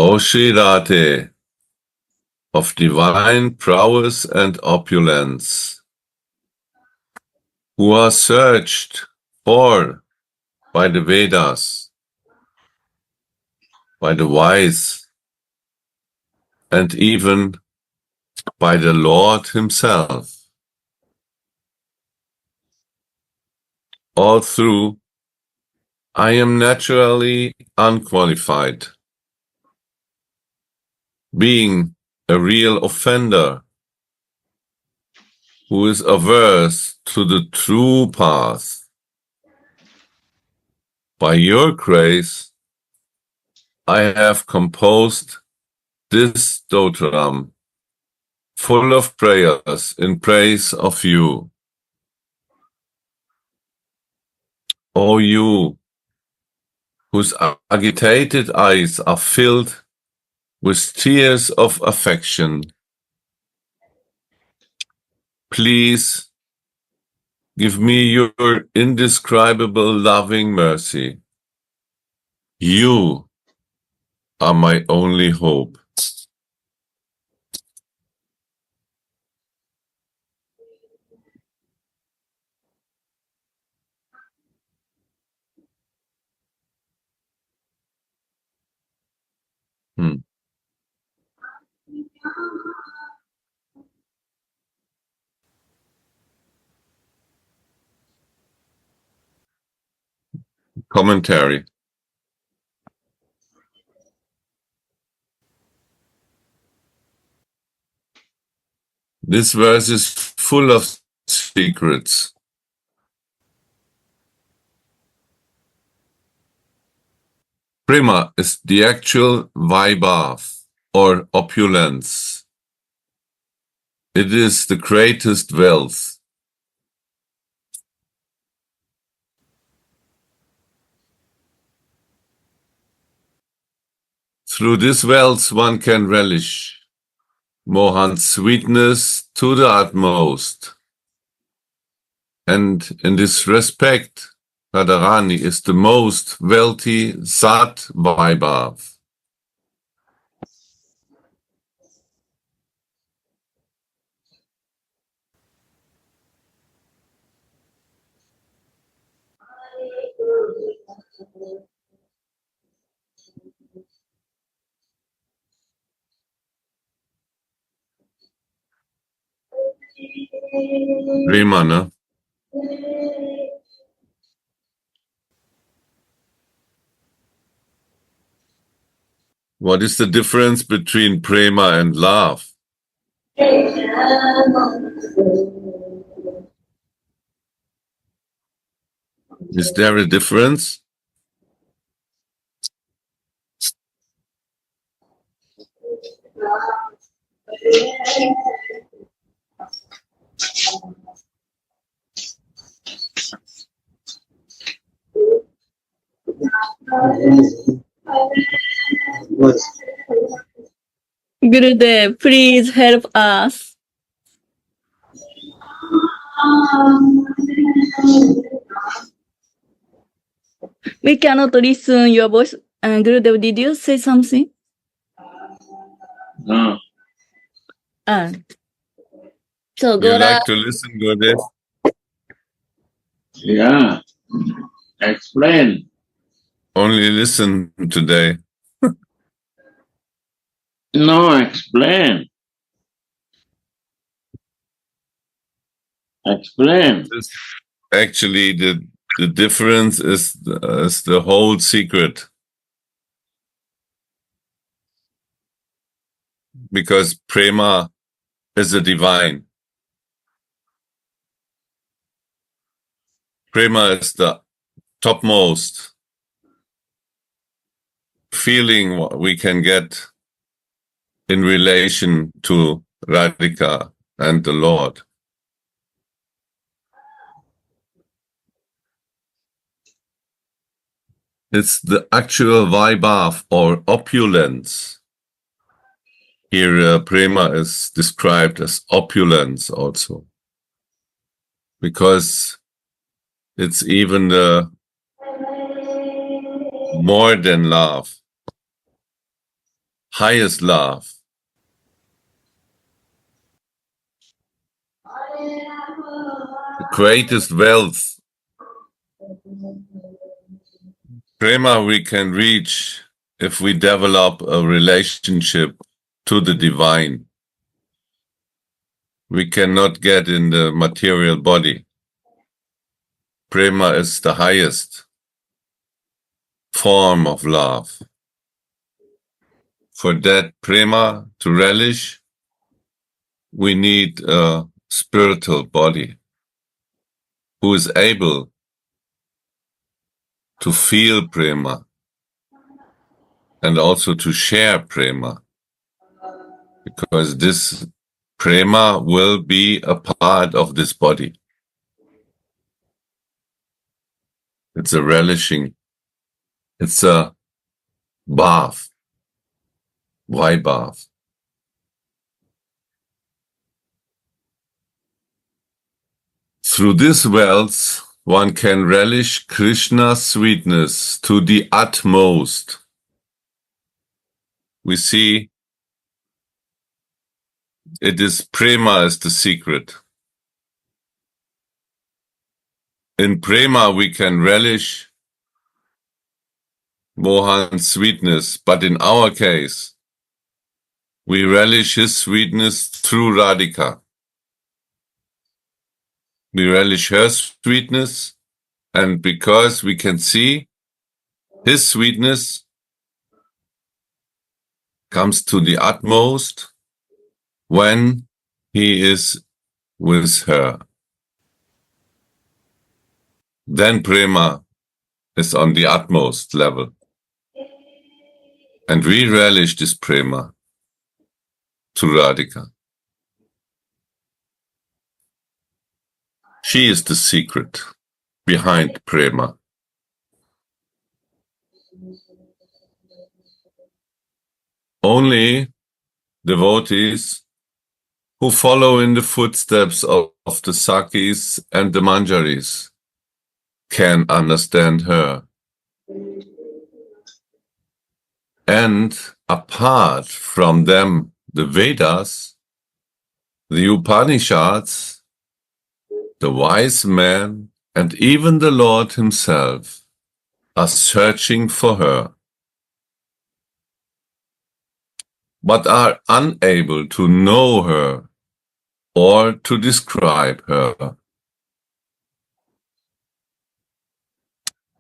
O Sri Radha, of divine prowess and opulence, who are searched for by the Vedas, by the wise, and even by the Lord himself. All through, I am naturally unqualified, being a real offender who is averse to the true path. By your grace, I have composed this dotram, full of prayers in praise of you. O you, whose agitated eyes are filled with tears of affection, please give me your indescribable loving mercy. You are my only hope. Commentary. This verse is full of secrets. Prema is the actual Vaibhav or opulence. It is the greatest wealth. Through this wealth one can relish Mohan's sweetness to the utmost. And in this respect, Radharani is the most wealthy Sat Vaibhav. Prema, no? What is the difference between prema and love? Is there a difference? Gurudev, please help us. We cannot listen your voice. Gurudev, did you say something? No. So, You like to listen, Gurudev? Yeah. Explain. Only listen today. No, explain. Explain. Actually, the difference is the whole secret. Because prema is a divine. Prema is the topmost feeling what we can get in relation to Radhika and the Lord. It's the actual Vaibhav or opulence. Here, prema is described as opulence also, because it's even more than love. highest love. The greatest wealth. Prema we can reach if we develop a relationship to the divine. We cannot get in the material body. Prema is the highest form of love. For that prema to relish, we need a spiritual body who is able to feel prema and also to share prema, because this prema will be a part of this body. It's a relishing, it's a bath. Why bath? Through this wells, one can relish Krishna's sweetness to the utmost. We see it is prema is the secret. In prema we can relish Mohan's sweetness, but in our case, we relish his sweetness through Radhika. We relish her sweetness, and because we can see his sweetness comes to the utmost when he is with her. Then prema is on the utmost level. And we relish this prema to Radhika. She is the secret behind prema. Only devotees who follow in the footsteps of the Sakis and the Manjaris can understand her. And apart from them, the Vedas, the Upanishads, the wise men, and even the Lord himself are searching for her, but are unable to know her or to describe her.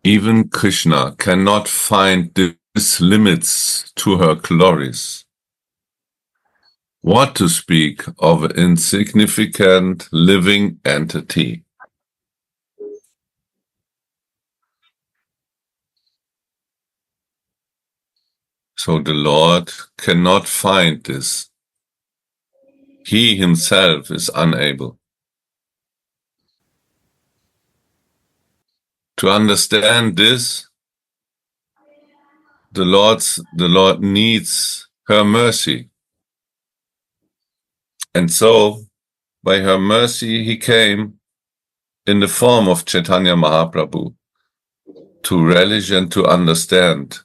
Even Krishna cannot find these limits to her glories. What to speak of an insignificant living entity? So the Lord cannot find this. He himself is unable. To understand this, the Lord needs her mercy. And so, by her mercy, he came in the form of Chaitanya Mahaprabhu to relish and to understand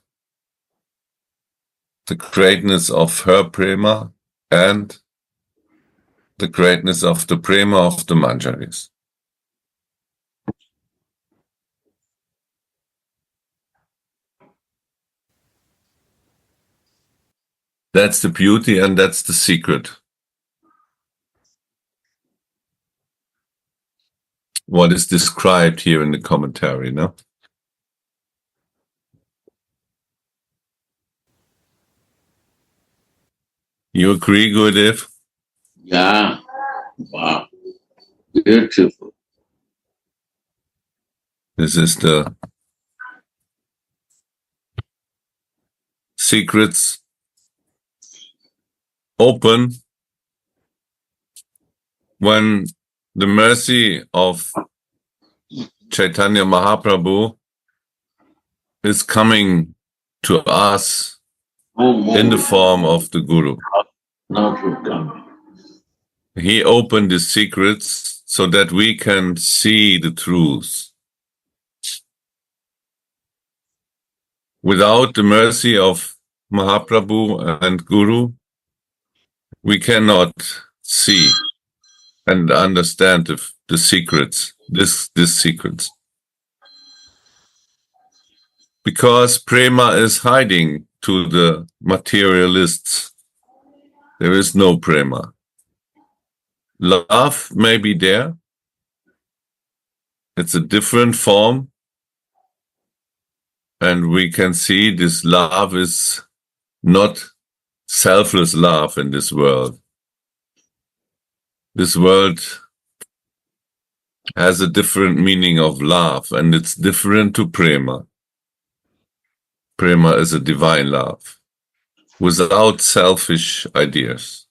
the greatness of her prema and the greatness of the prema of the Manjaris. That's the beauty and that's the secret. What is described here in the commentary, no? You agree, Gurudev? Yeah. Wow. Beautiful. This is the secrets open when the mercy of Chaitanya Mahaprabhu is coming to us in the form of the Guru. Not to come. He opened the secrets so that we can see the truth. Without the mercy of Mahaprabhu and Guru, we cannot see and understand the secrets, this secrets. Because Prema is hiding to the materialists. There is no Prema. Love may be there. It's a different form. And we can see this love is not selfless love in this world. This world has a different meaning of love, and it's different to Prema. Prema is a divine love, without selfish ideas.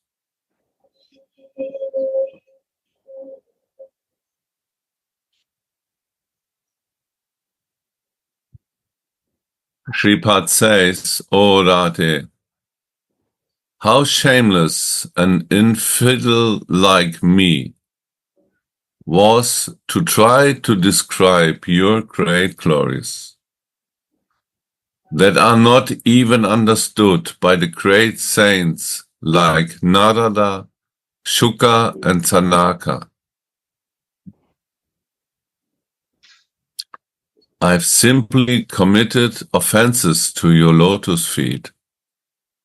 Shripad says, O Radhe, how shameless an infidel like me was to try to describe your great glories that are not even understood by the great saints like Narada, Shuka, and Sanaka. I've simply committed offenses to your lotus feet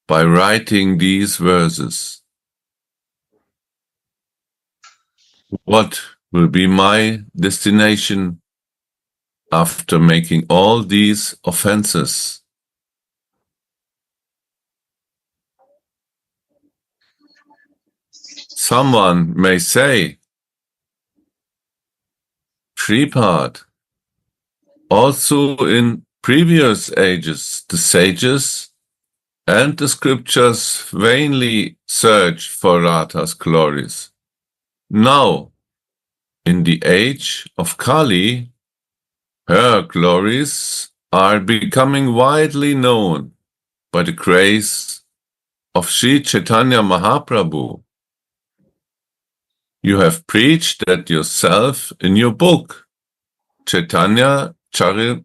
by writing these verses. What will be my destination after making all these offenses? Someone may say, Shripad, also in previous ages, the sages and the scriptures vainly searched for Radha's glories. Now, in the age of Kali, her glories are becoming widely known by the grace of Sri Chaitanya Mahaprabhu. You have preached that yourself in your book, Chaitanya Chandramrita.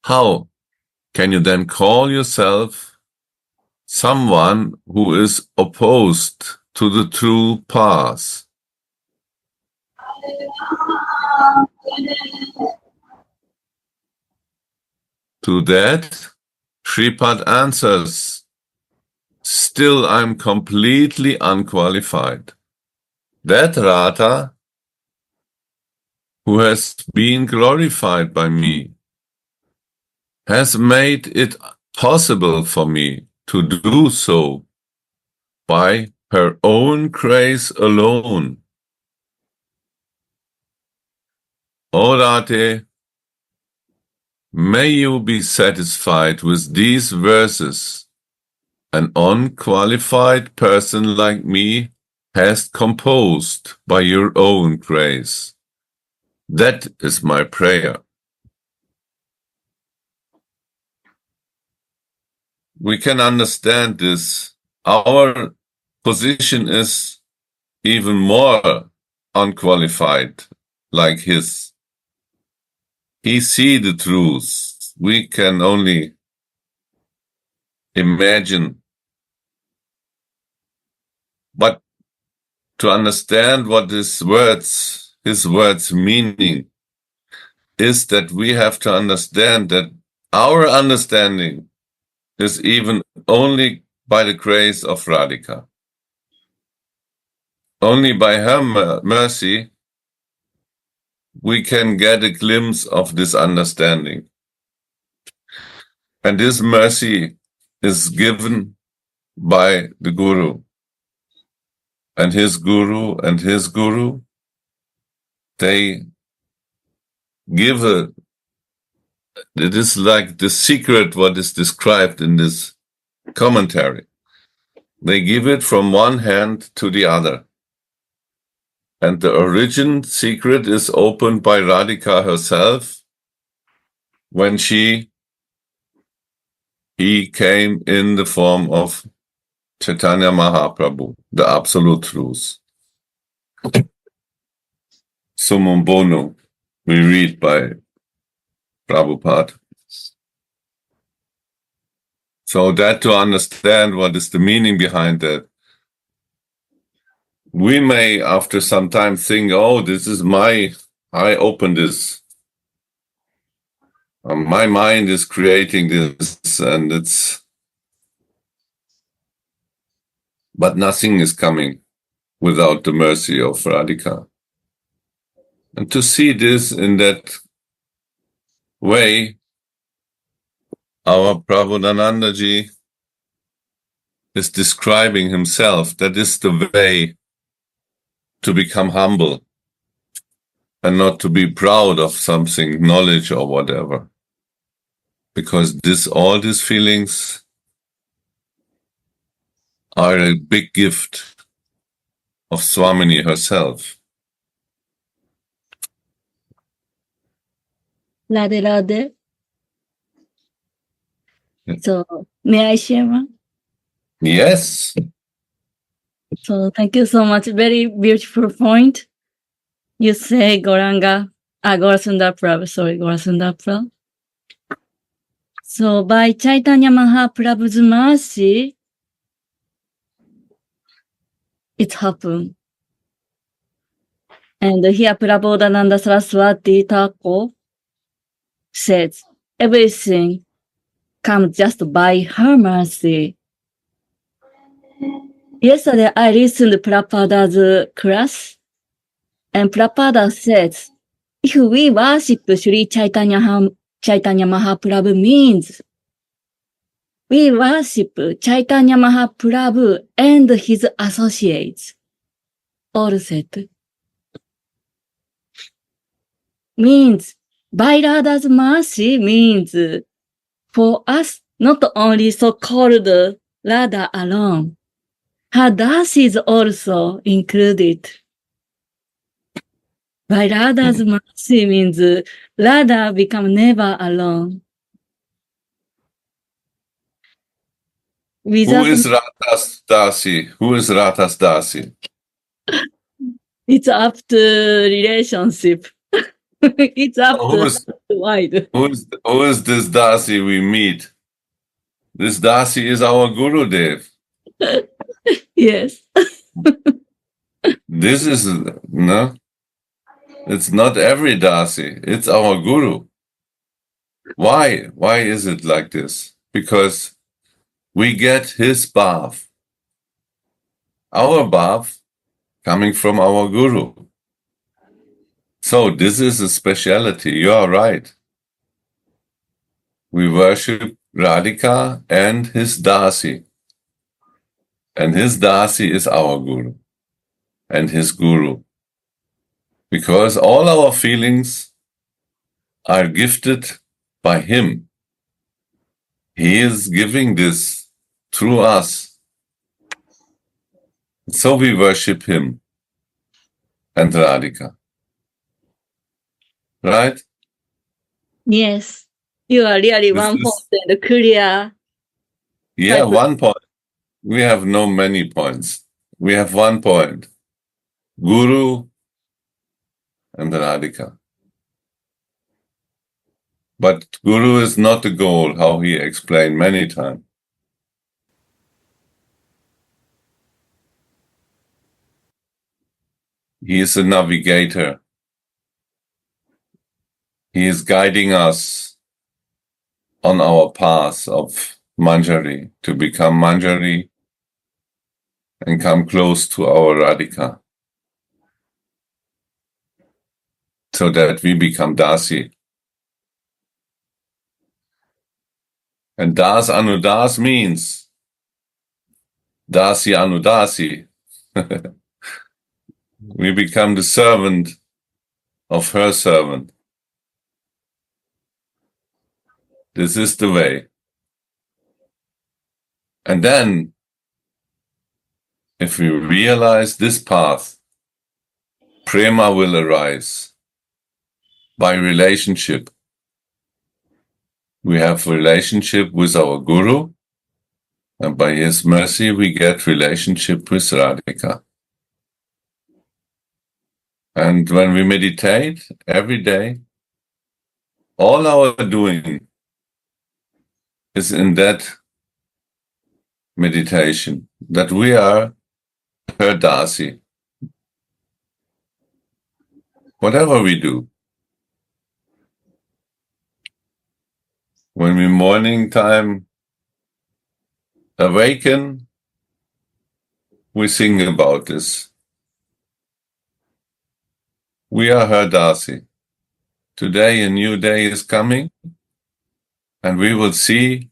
How can you then call yourself someone who is opposed to the true path? To that, Shripad answers, still I'm completely unqualified. That Radha, who has been glorified by me, has made it possible for me to do so by her own grace alone. O Radhe, may you be satisfied with these verses. An unqualified person like me has composed by your own grace. That is my prayer. We can understand this. Our position is even more unqualified, like his. He sees the truth. We can only imagine. But to understand what his words meaning is that we have to understand that our understanding is even only by the grace of Radhika. Only by her mercy we can get a glimpse of this understanding. And this mercy is given by the Guru. And his Guru and his Guru, they give it is like the secret what is described in this commentary. They give it from one hand to the other. And the origin secret is opened by Radhika herself when he came in the form of Chaitanya Mahaprabhu, the absolute truth. Summum bonum, we read by Prabhupada. So that to understand what is the meaning behind that, we may after some time think, oh, this is I opened this. My mind is creating this and but nothing is coming without the mercy of Radhika. And to see this in that way, our Prabhudanandaji is describing himself. That is the way to become humble and not to be proud of something, knowledge or whatever. Because all these feelings are a big gift of Swamini herself. Radhe Radhe. Yeah. So, may I share one? Yes. So, thank you so much. Very beautiful point. You say Goranga, Gaurasundar Prabhu, sorry, Gaurasundar Prabhu. So, by Chaitanya Mahaprabhu's mercy, it happened. And here Prabodhananda Saraswati Thakur says, everything comes just by her mercy. Yesterday, I listened to Prabhupada's class, and Prabhupada says, if we worship Sri Chaitanya Mahaprabhu means we worship Chaitanya Mahaprabhu and his associates. All said. Means by Radha's mercy means for us, not only so-called Radha alone. Her Das is also included. By Radha's mercy means Radha become never alone. Who is Radha's Dasi? Who is Radha's Dasi? It's up to relationship. It's up to wide. Who is this Dasi we meet? This Dasi is our Gurudev. Yes. This is, no, it's not every Dasi. It's our Guru. Why? Why is it like this? Because we get his bhav. Our bhav coming from our Guru. So this is a speciality. You are right. We worship Radhika and his Dasi. And his Dasi is our Guru and his Guru. Because all our feelings are gifted by him. He is giving this through us. So we worship him and Radhika. Right? Yes. You are really one point and clear. Yeah, 1 point. We have no many points. We have 1 point. Guru and Radhika. But Guru is not the goal, how he explained many times. He is a navigator. He is guiding us on our path of Manjari, to become Manjari and come close to our Radhika, so that we become Dasi. And Das Anudas means Dasi Anudasi. We become the servant of her servant. This is the way. And then, if we realize this path, Prema will arise by relationship. We have relationship with our Guru, and by his mercy we get relationship with Radhika. And when we meditate every day, All our doing is in that meditation, that we are her Dasi. Whatever we do, when we morning time awaken, we sing about this. We are her Dasi. Today a new day is coming, and we will see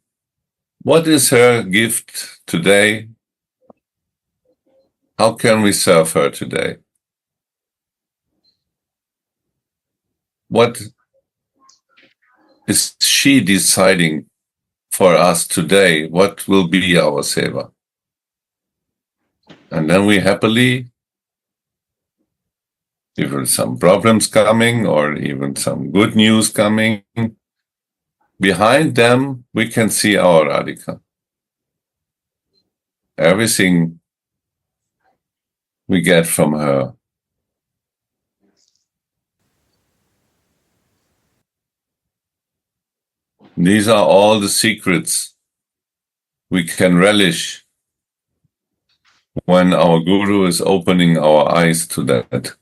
what is her gift today. How can we serve her today? What is she deciding for us today? What will be our seva? And then we happily, even some problems coming or even some good news coming, behind them we can see our Radhika. Everything we get from her. These are all the secrets we can relish when our Guru is opening our eyes to that.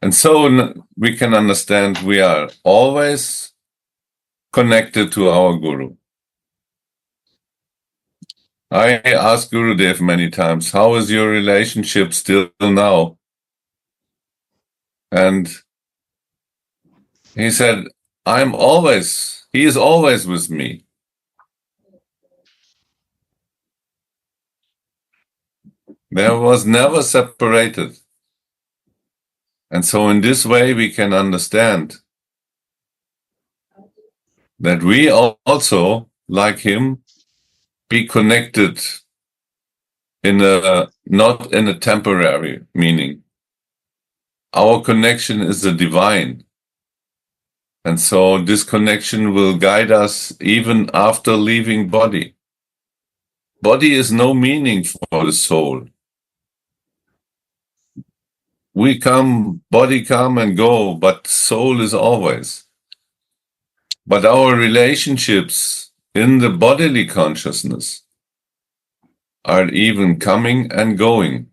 And so we can understand we are always connected to our Guru. I asked Gurudev many times, how is your relationship still now? And he said, he is always with me. There was never separated. And so in this way we can understand that we also, like him, be connected not in a temporary meaning. Our connection is the divine. And so this connection will guide us even after leaving body. Body is no meaning for the soul. Body come and go, but soul is always. But our relationships in the bodily consciousness are even coming and going,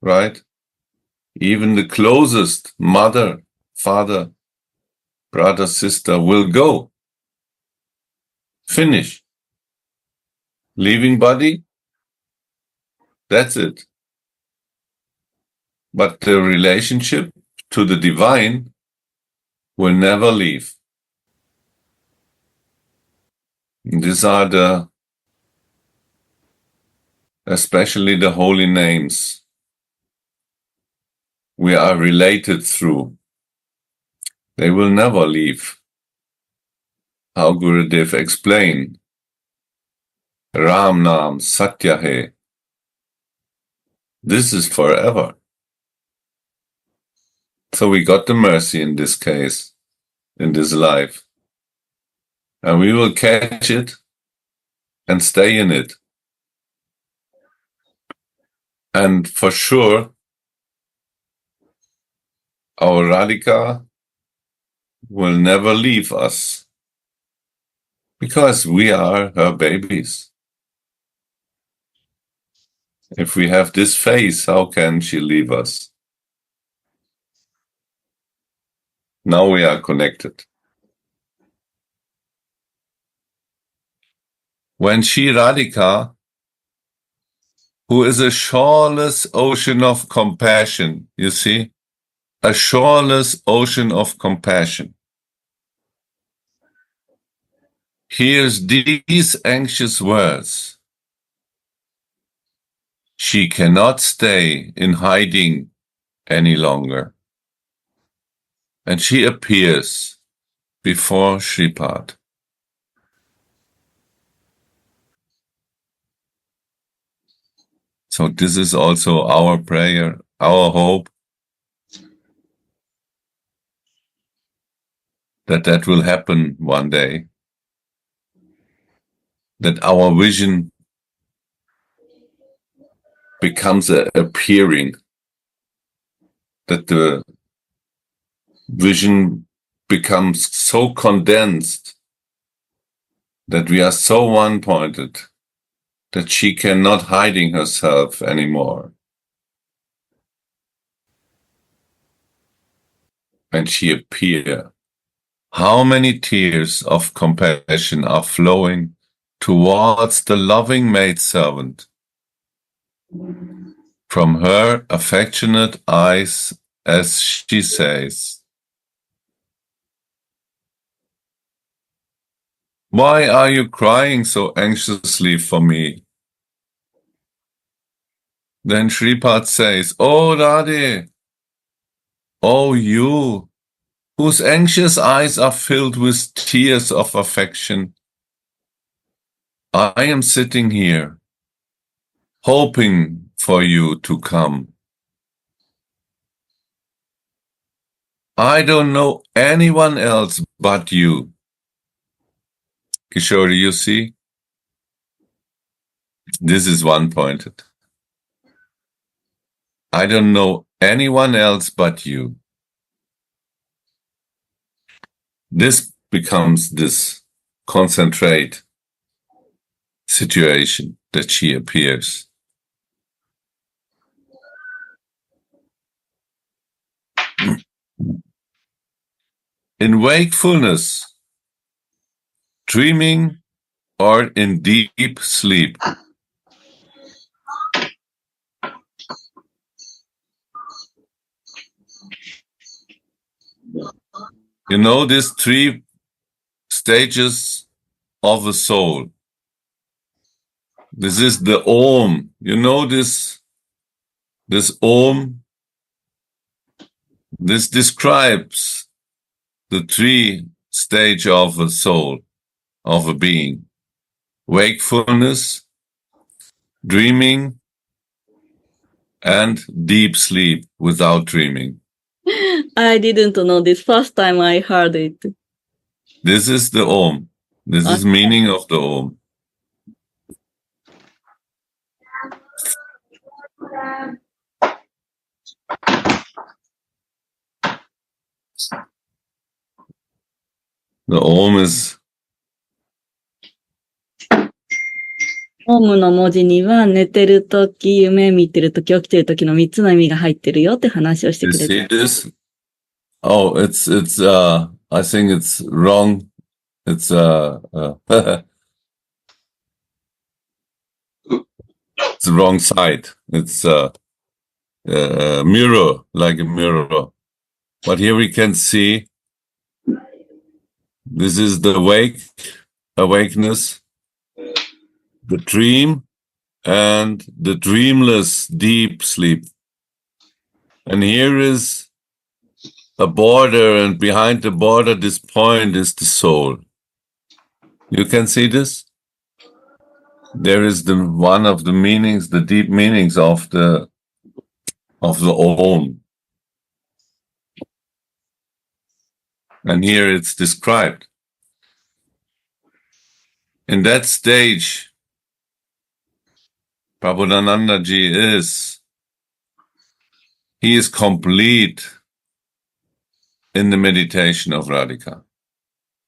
right? Even the closest mother, father, brother, sister will go. Finish. Leaving body, that's it. But the relationship to the divine will never leave. These are especially the holy names we are related through. They will never leave. How Gurudev explained, Ram Nam Satya Hai. This is forever. So we got the mercy in this case, in this life. And we will catch it and stay in it. And for sure, our Radhika will never leave us because we are her babies. If we have this face, how can she leave us? Now we are connected. When she Radhika, who is a shoreless ocean of compassion, you see, a shoreless ocean of compassion, hears these anxious words, she cannot stay in hiding any longer. And she appears before Shripad. So this is also our prayer, our hope, that will happen one day. That our vision becomes a appearing that the vision becomes so condensed that we are so one-pointed that she cannot hiding herself anymore. And she appear. How many tears of compassion are flowing towards the loving maidservant from her affectionate eyes as she says, "Why are you crying so anxiously for me?" Then Shripad says, "Oh Radhe, oh you, whose anxious eyes are filled with tears of affection, I am sitting here, hoping for you to come. I don't know anyone else but you." Kishore, you see? This is one-pointed. I don't know anyone else but you. This becomes this concentrate situation that she appears. In wakefulness, dreaming, or in deep sleep. You know these three stages of the soul. This is the Om. You know this Om. This describes the three stages of a soul, of a being. Wakefulness, dreaming, and deep sleep without dreaming. I didn't know this. First time I heard it. This is the Om. This is meaning of the Om. The Om is オムの文字には寝てるとき、夢見てるとき、起きてるときの3つの意味が入ってるよって話をして you くれ see て。 this? Oh, it's I think it's wrong. It's it's the wrong side. It's a mirror, like a mirror. But here we can see this is the awakeness, the dream, and the dreamless deep sleep. And here is a border, and behind the border, this point is the soul. You can see this? There is the one of the meanings, the deep meanings of the Om. And here it's described. In that stage, Prabhudanandaji he is complete in the meditation of Radhika.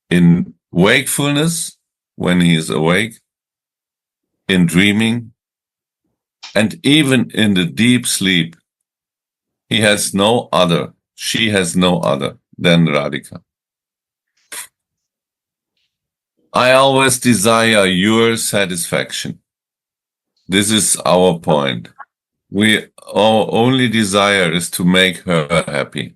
In wakefulness, when he is awake, in dreaming, and even in the deep sleep, he has no other, she has no other than Radhika. I always desire your satisfaction. This is our point. Our only desire is to make her happy.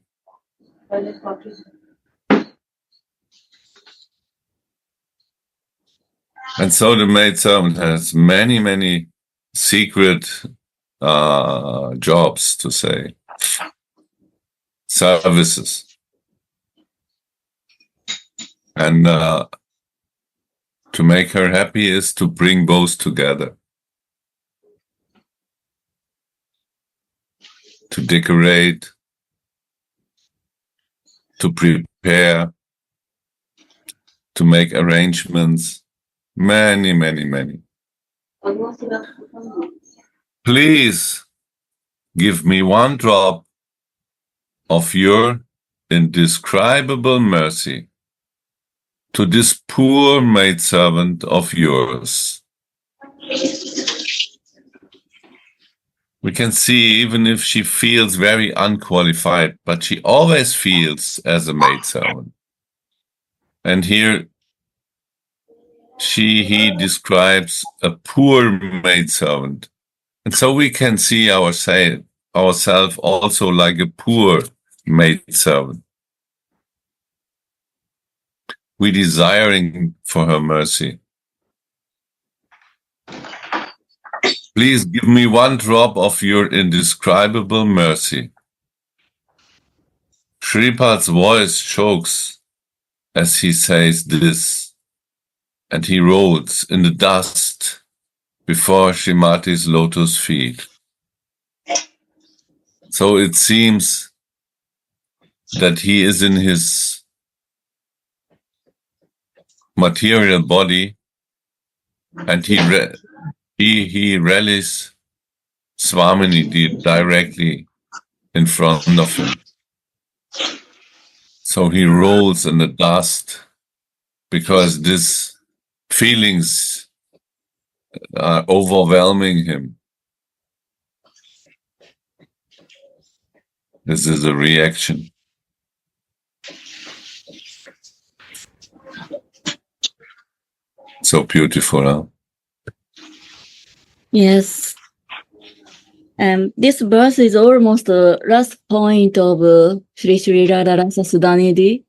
And so the maidservant has many, many secret jobs, to say, services. And to make her happy is to bring both together. To decorate, to prepare, to make arrangements. Many, many, many. Please give me one drop of your indescribable mercy to this poor maidservant of yours. We can see even if she feels very unqualified, but she always feels as a maidservant. And here he describes a poor maidservant. And so we can see ourselves also like a poor maidservant. We desiring for her mercy. Please give me one drop of your indescribable mercy. Shripal's voice chokes as he says this, and he rolls in the dust before Srimati's lotus feet. So it seems that he is in his material body, and he rallies Swaminidhi directly in front of him. So he rolls in the dust because these feelings are overwhelming him. This is a reaction. So beautiful, huh? Yes. And this verse is almost the last point of Sri Sri Radha Rasa Sudhanidhi.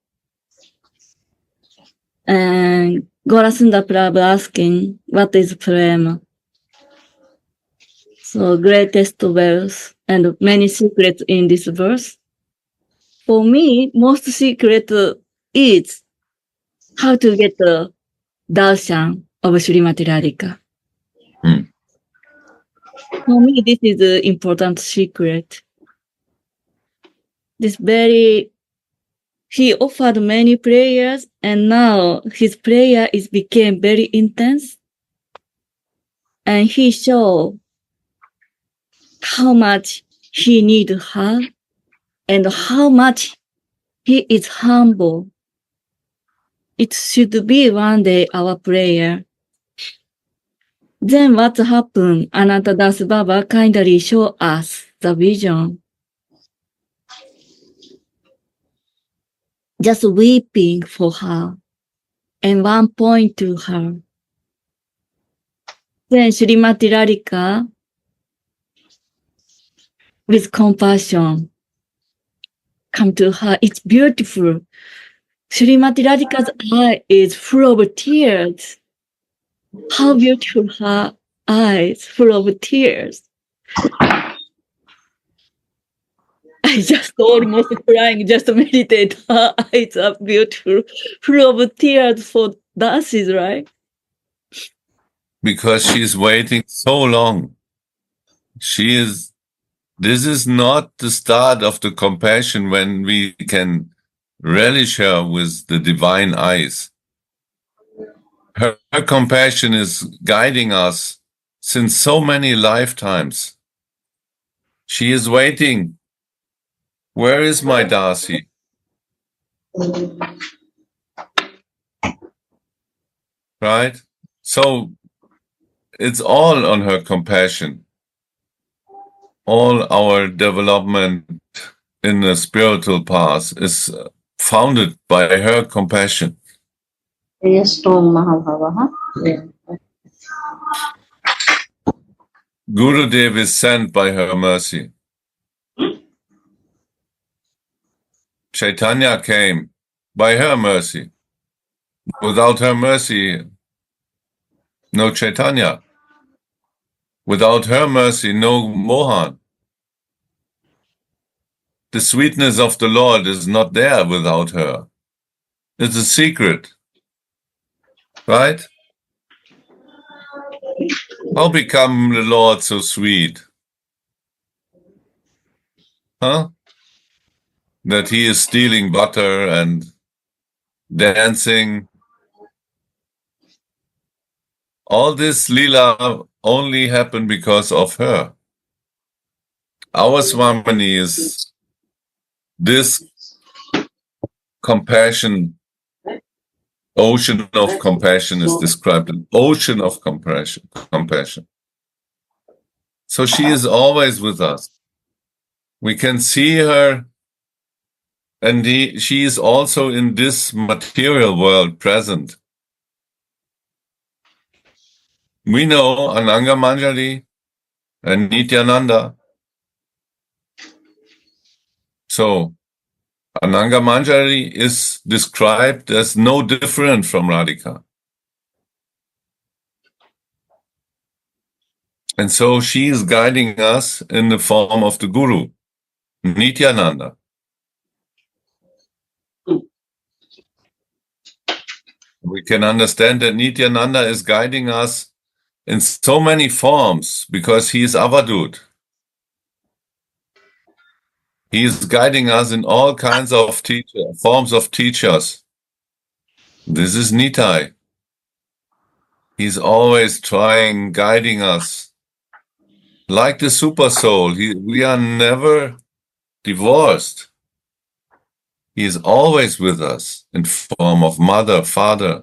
And Gorasunda Prabhu asking, what is Prema? So greatest verse and many secrets in this verse. For me, most secret is how to get the darshan of Srimati Radhika. For me, this is an important secret. He offered many prayers, and now his prayer became very intense. And he showed how much he needs her and how much he is humble. It should be one day our prayer. Then what happened? Ananta Das Baba kindly showed us the vision. Just weeping for her and one point to her. Then Srimati Radhika, with compassion, come to her. It's beautiful. Srimati Radhika's eye is full of tears. How beautiful her eyes, full of tears. I just almost crying, just meditate. Her eyes are beautiful, full of tears for dances, right? Because she's waiting so long. This is not the start of the compassion when we can relish her with the divine eyes. Her compassion is guiding us since so many lifetimes. She is waiting. Where is my Dasi? Right? So it's all on her compassion. All our development in the spiritual path is founded by her compassion. Gurudev is sent by her mercy. Chaitanya came by her mercy. Without her mercy, no Chaitanya. Without her mercy, no Mohan. The sweetness of the Lord is not there without her. It's a secret. Right? How become the Lord so sweet? Huh? That he is stealing butter and dancing. All this lila only happened because of her. Our Swamini is this compassion, ocean of compassion is described, an ocean of compassion. So she is always with us. We can see her, and she is also in this material world present. We know Ananga Manjari and Nityananda. So Ananga Manjari is described as no different from Radhika. And so she is guiding us in the form of the Guru, Nityananda. We can understand that Nityananda is guiding us in so many forms because he is Avadut. He is guiding us in all kinds of forms of teachers. This is Nitai. He's always guiding us. Like the super soul, we are never divorced. He is always with us in form of mother, father.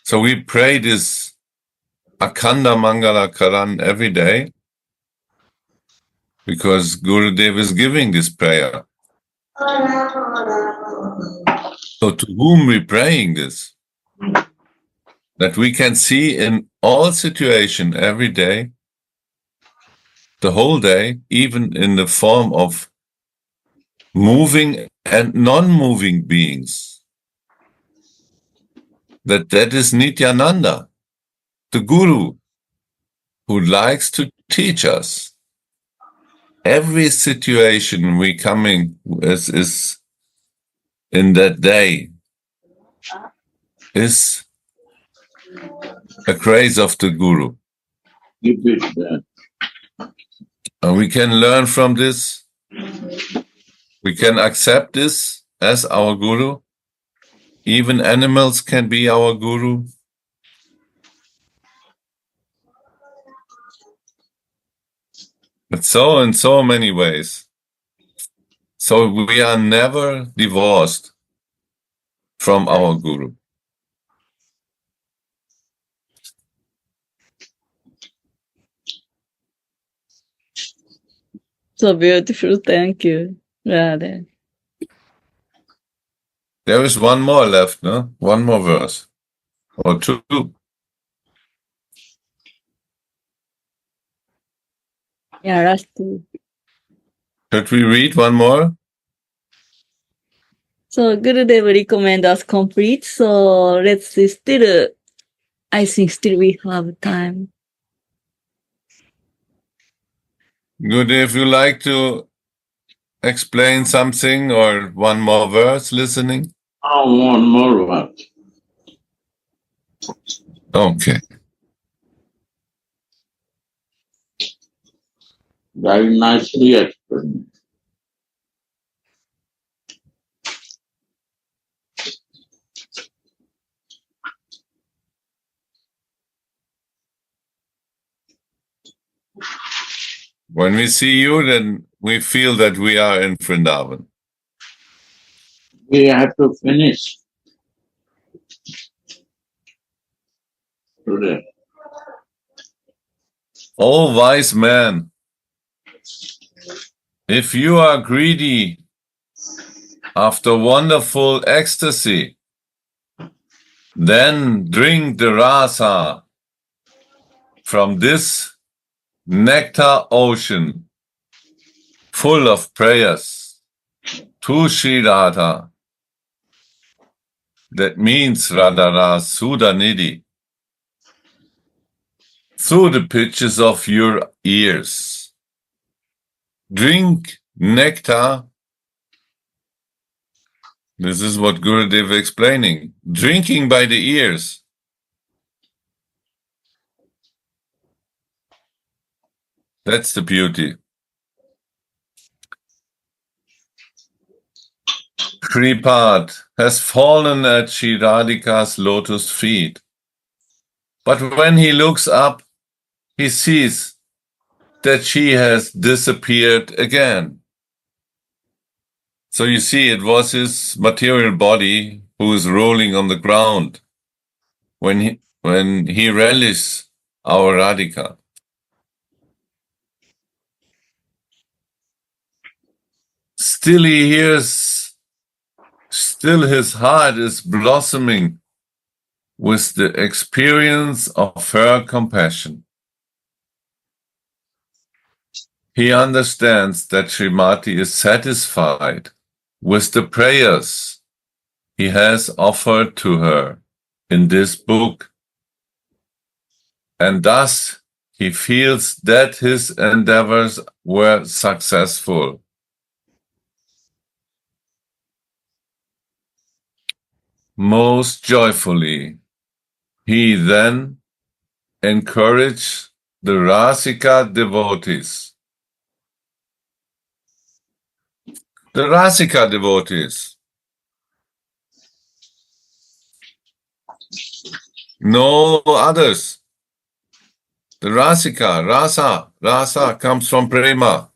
So we pray this Akhanda Mangala Karan every day because Gurudev is giving this prayer. So to whom we praying this? That we can see in all situation every day, the whole day, even in the form of moving and non-moving beings. That is Nityananda, the Guru, who likes to teach us. Every situation we coming is in that day is a grace of the Guru. And we can learn from this. We can accept this as our Guru. Even animals can be our Guru. But so in so many ways. So we are never divorced from our Guru. So beautiful. Thank you, Radha. There is one more left, no? One more verse. Or two. Yeah, last two. Should we read one more? So Gurudev recommend us complete. So let's see. Still, I think still we have time. Good, if you like to explain something or one more verse listening. One more verse. Okay. Very nicely explained. When we see you, then we feel that we are in Vrindavan. We have to finish today. Oh, wise man, if you are greedy after wonderful ecstasy, then drink the Rasa from this nectar ocean full of prayers to Sri Radha. That means Radha Sudhanidhi. Through the pitches of your ears. Drink nectar. This is what Gurudev is explaining. Drinking by the ears. That's the beauty. Shripad has fallen at Sri Radhika's lotus feet. But when he looks up, he sees that she has disappeared again. So you see, it was his material body who is rolling on the ground when he relished our Radhika. Still he hears, still his heart is blossoming with the experience of her compassion. He understands that Srimati is satisfied with the prayers he has offered to her in this book, and thus he feels that his endeavors were successful. Most joyfully, he then encouraged the Rasika devotees. The Rasika devotees, no others. The Rasika, Rasa comes from Prema.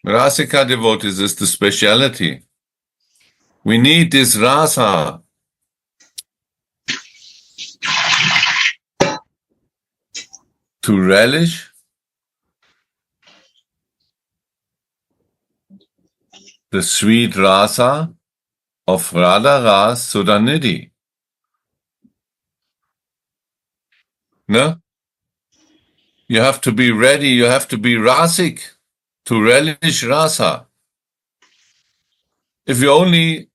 Rasika devotees is the speciality. We need this Rasa to relish the sweet Rasa of Radha Ras Sudhanidhi. No? You have to be ready, you have to be Rasik to relish Rasa. If you only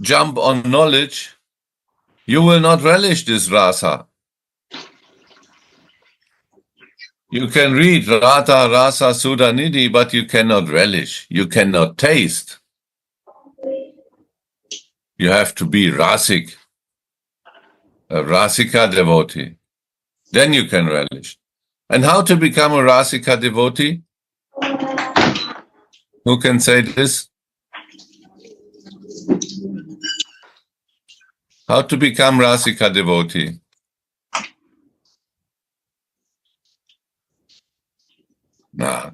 jump on knowledge, you will not relish this Rasa. You can read Radha Rasa Sudhanidhi, but you cannot relish, you cannot taste. You have to be Rasik, a Rasika devotee. Then you can relish. And how to become a Rasika devotee? Who can say this? How to become Rasika devotee? Nah.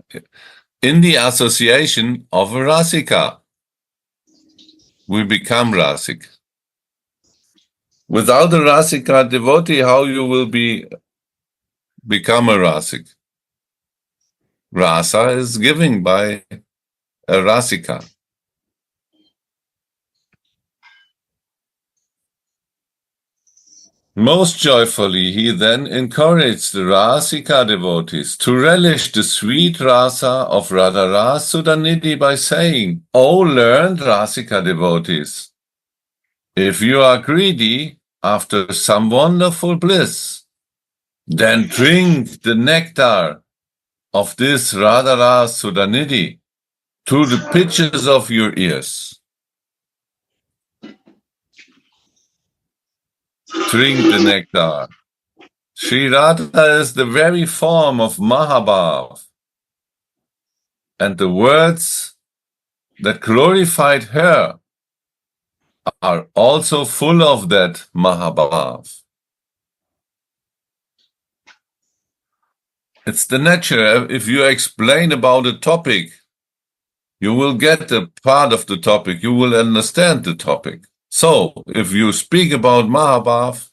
In the association of a Rasika, we become Rasik. Without a Rasika devotee, how you will become a Rasik? Rasa is given by a Rasika. Most joyfully, he then encouraged the Rasika devotees to relish the sweet rasa of Radha Ras Sudhanidhi by saying, O learned Rasika devotees, if you are greedy after some wonderful bliss, then drink the nectar of this Radha Ras Sudhanidhi through the pitches of your ears. Drink the nectar. Sri Radha is the very form of Mahabhav, and the words that glorified her are also full of that Mahabhav. It's the nature. If you explain about a topic, you will get a part of the topic, you will understand the topic. So, if you speak about Mahabhav,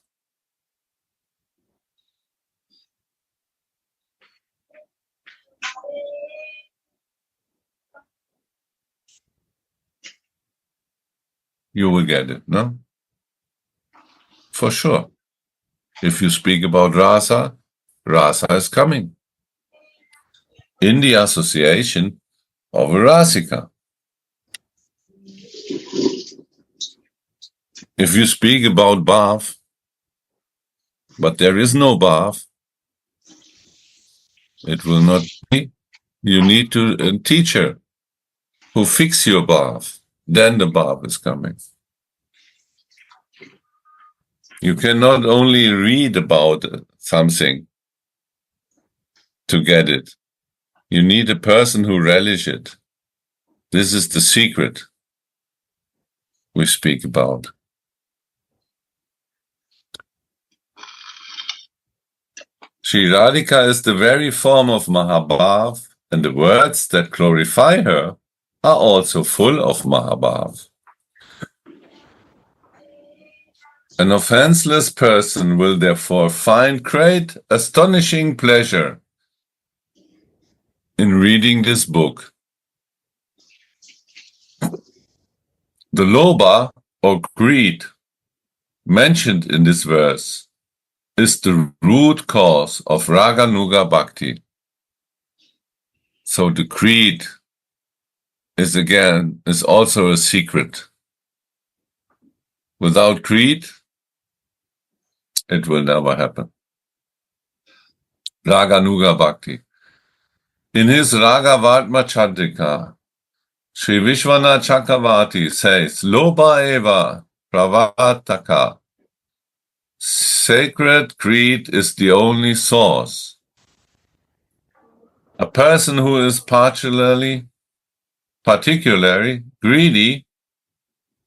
you will get it, no? For sure. If you speak about Rasa, Rasa is coming in the association of a Rasika. If you speak about Bhav, but there is no Bhav, it will not be. You need a teacher who fix your Bhav. Then the Bhav is coming. You cannot only read about something to get it. You need a person who relish it. This is the secret we speak about. Sri Radhika is the very form of Mahabhav, and the words that glorify her are also full of Mahabhav. An offenseless person will therefore find great, astonishing pleasure in reading this book. The lobha, or greed, mentioned in this verse is the root cause of Raganuga Bhakti. So the greed is also a secret. Without greed, it will never happen. Raganuga Bhakti. In his Ragavatma Chandrika, Sri Vishwanath Chakravarti says, Lobha eva pravartaka. Sacred greed is the only source. A person who is particularly greedy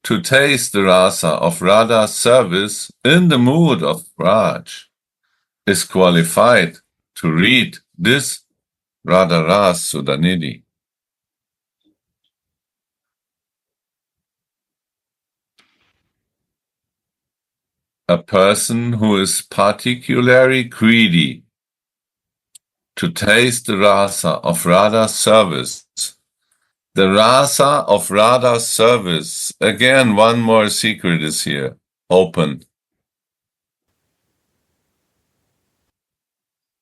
to taste the rasa of Radha's service in the mood of Raj is qualified to read this Radha Ras Sudhanidhi. A person who is particularly greedy to taste the rasa of Radha's service. The rasa of Radha's service, again, one more secret is here, open.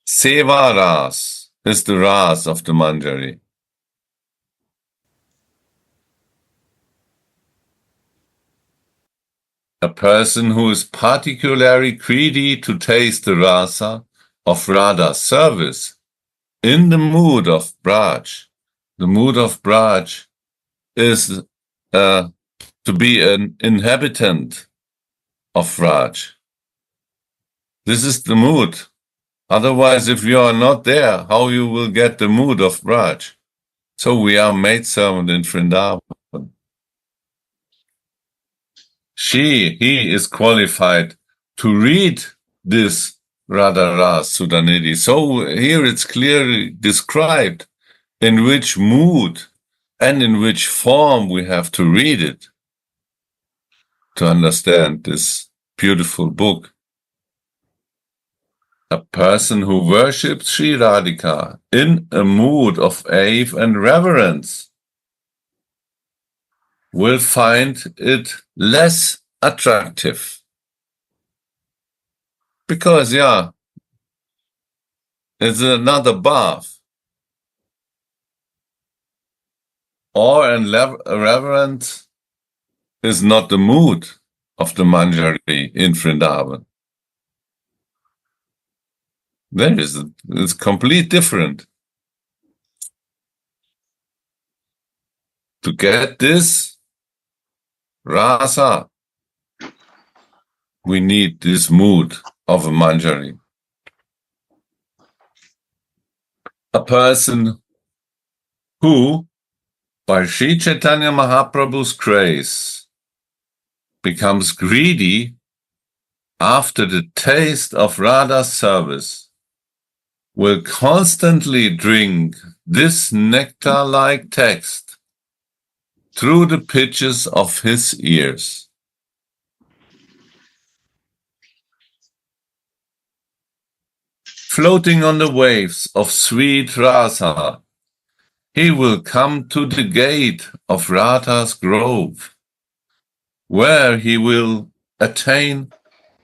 Seva ras is the ras of the manjari. A person who is particularly greedy to taste the rasa of Radha's service in the mood of Braj. The mood of Braj is to be an inhabitant of Raj. This is the mood. Otherwise, if you are not there, how you will get the mood of Raj? So we are maidservant in Vrindavan. He is qualified to read this Radha Ras Sudhanidhi. So here it's clearly described in which mood and in which form we have to read it to understand this beautiful book. A person who worships Sri Radhika in a mood of awe and reverence will find it less attractive. Because, it's another bath. Awe and reverence is not the mood of the manjari in Vrindavan. It's completely different. To get this rasa, we need this mood of a manjari. A person who, by Sri Chaitanya Mahaprabhu's grace, becomes greedy after the taste of Radha's service, will constantly drink this nectar-like text through the pitches of his ears. Floating on the waves of sweet rasa, he will come to the gate of Radha's grove, where he will attain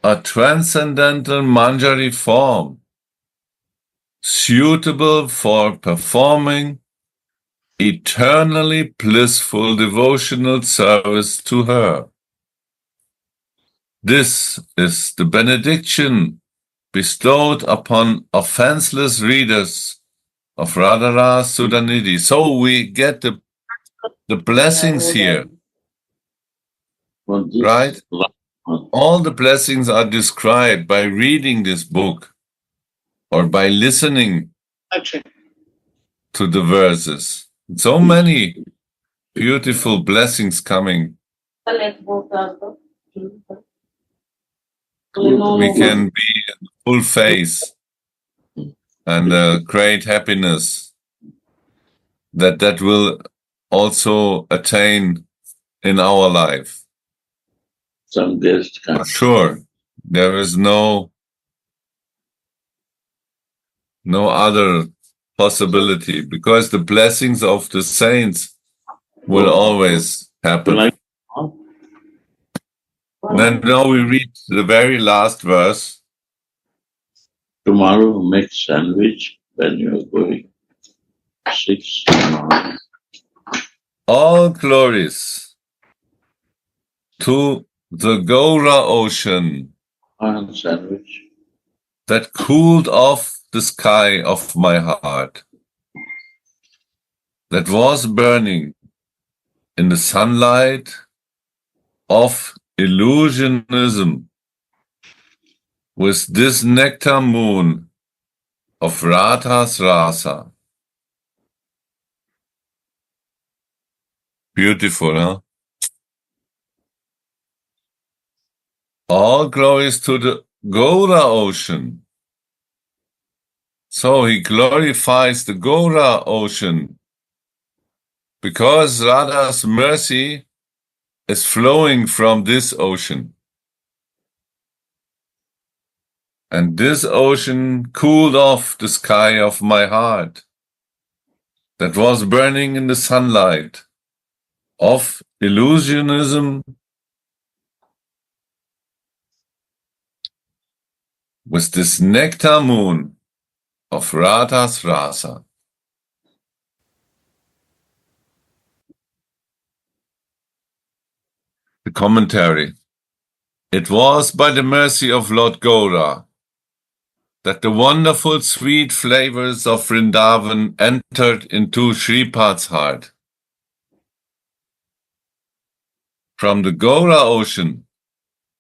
a transcendental manjari form, suitable for performing eternally blissful devotional service to her. This is the benediction bestowed upon offenseless readers of Radha Ras Sudhanidhi. So we get the blessings here, right? All the blessings are described by reading this book or by listening to the verses. So many beautiful blessings coming. We can be in full face and great happiness that will also attain in our life. Some guest For comes. sure, there is no other possibility, because the blessings of the saints will always happen. Like, Then now we read the very last verse. tomorrow make sandwich when you're going. 6 tomorrow. All glories to the Gora ocean Sandwich. that cooled off the sky of my heart, that was burning in the sunlight of illusionism, with this nectar moon of Radha's Rasa. Beautiful, huh? All glories to the Gora ocean. So he glorifies the Gora ocean because Radha's mercy is flowing from this ocean. And this ocean cooled off the sky of my heart that was burning in the sunlight of illusionism, with this nectar moon of Radha's Rasa. The commentary. It was by the mercy of Lord Gora that the wonderful sweet flavors of Vrindavan entered into Shripad's heart. From the Gora ocean,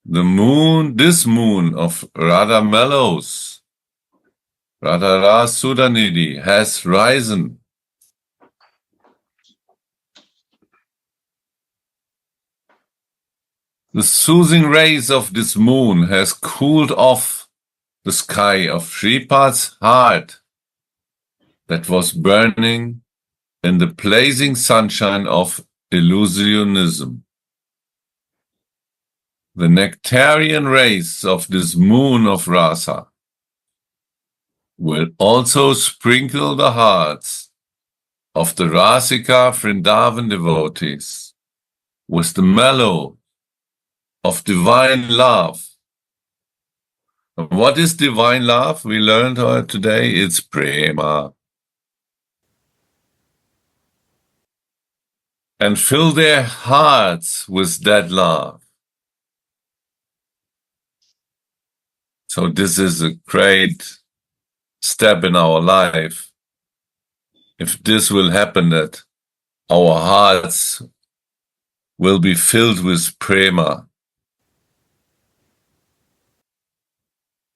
this moon of Radha mellows, Radha Sudhanidhi, has risen. The soothing rays of this moon has cooled off the sky of Shripad's heart that was burning in the blazing sunshine of illusionism. The nectarian rays of this moon of Rasa will also sprinkle the hearts of the Rasika Vrindavan devotees with the mellow of divine love. What is divine love? We learned today it's Prema. And fill their hearts with that love. So this is a great step in our life. If this will happen, that our hearts will be filled with Prema.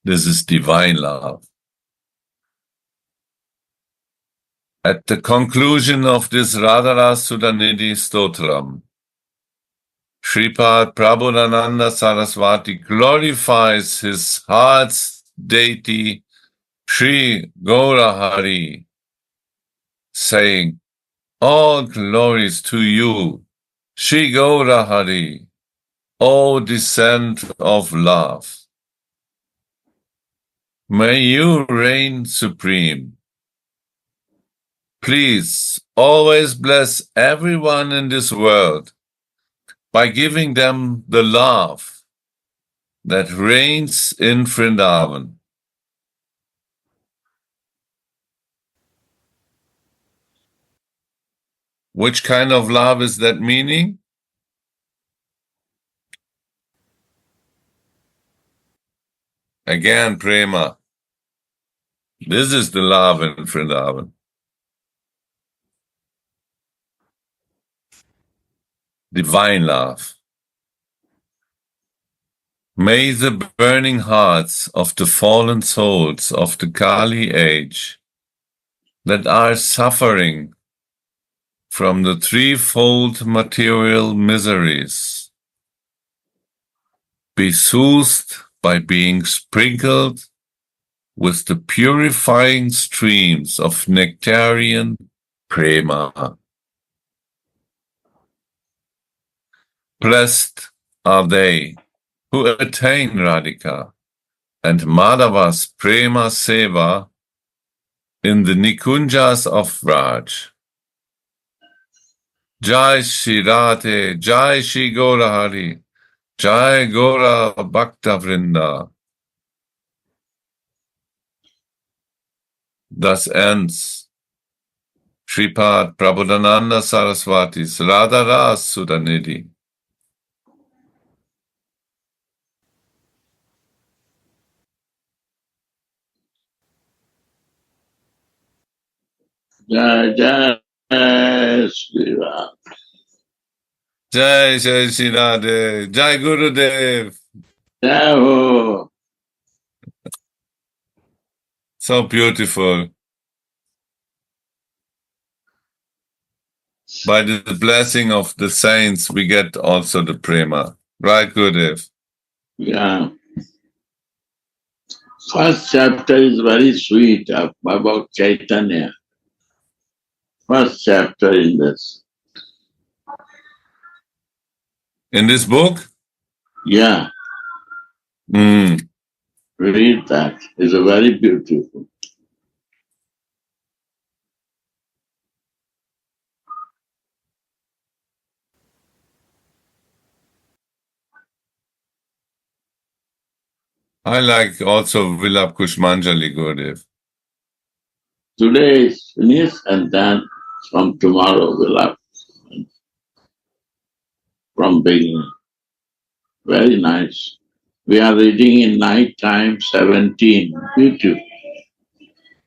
This is divine love. At the conclusion of this Radha Sudhanidhi Stotram, Shripad Prabhudananda Saraswati glorifies his heart's deity, Sri Gaurahari, saying, all glories to you, Sri Gaurahari, O descent of love. May you reign supreme. Please always bless everyone in this world by giving them the love that reigns in Vrindavan. Which kind of love is that meaning? Again, Prema. This is the love in Vrindavan. Divine love. May the burning hearts of the fallen souls of the Kali age that are suffering from the threefold material miseries be soothed by being sprinkled with the purifying streams of nectarian Prema. Blessed are they who attain Radhika and Madhava's Prema Seva in the Nikunjas of Raj. Jai Shri Radhe, Jai Shri Gora Hari, Jai Gora Bhakta Vrinda. Thus ends Shripad Prabodhananda Saraswati's Radha Rasa Sudhanidhi. Jai Jai Shri Ram. Jai Jai Shri Radhe, Jai Gurudev. Jai Ho. So beautiful. By the blessing of the saints, we get also the Prema. Right, Gurudev? Yeah. First chapter is very sweet about Chaitanya. First chapter in this. In this book? Yeah, Mm. read that. It's a very beautiful. I like also Vilap Kushmanjali, Gurudev. Today is finished and then from tomorrow we'll have from beginning. Very nice. We are reading in night time 17. Beautiful.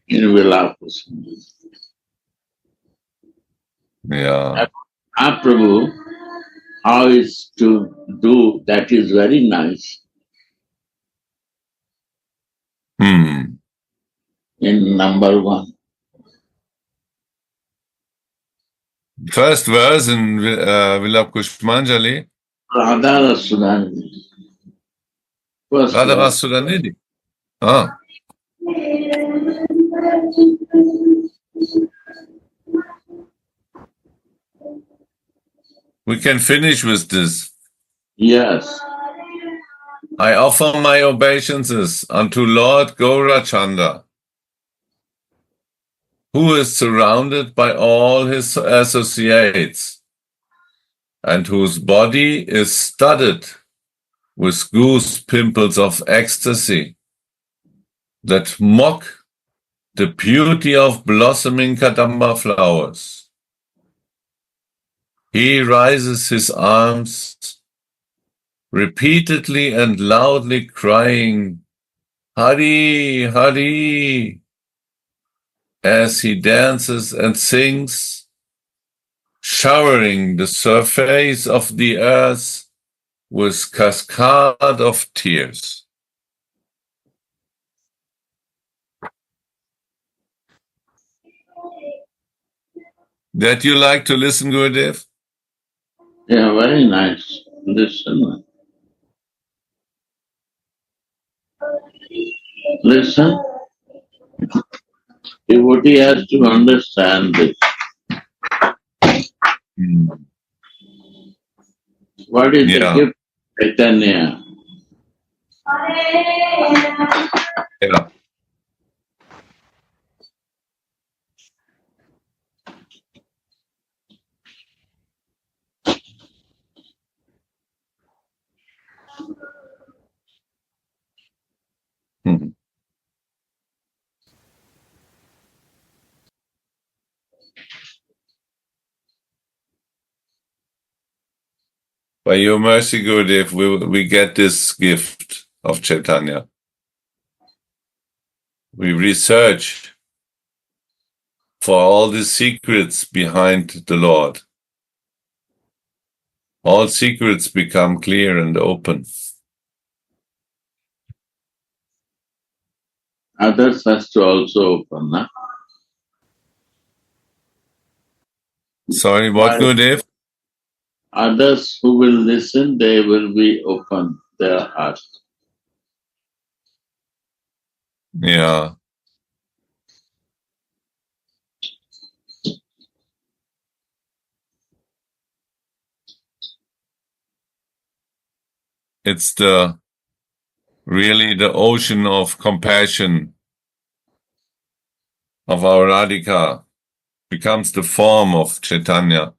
In Vilapus. Yeah. Prabhu, how is to do that is very nice. Hmm. In number 1. First verse in Vilap Kushmanjali. Radha Sudhanidhi. First Radha verse. Rasa Sudhanidhi. Ah. We can finish with this. Yes. I offer my obeisances unto Lord Gaurachanda, who is surrounded by all his associates, and whose body is studded with goose pimples of ecstasy that mock the beauty of blossoming Kadamba flowers. He raises his arms, repeatedly and loudly crying, Hari, Hari, as he dances and sings, showering the surface of the earth with cascade of tears. That you like to listen, Gurudev? Yeah, very nice. Listen. Listen. Devotee has to understand this. What is the Yeah. gift of Chaitanya? Yeah. Mhm. By your mercy, Gurudev, we get this gift of Chaitanya. We research for all the secrets behind the Lord. All secrets become clear and open. Others has to also open. Huh? Sorry, what, Gurudev? Others who will listen, they will be open their heart. Yeah. It's really the ocean of compassion of our Radhika becomes the form of Chaitanya.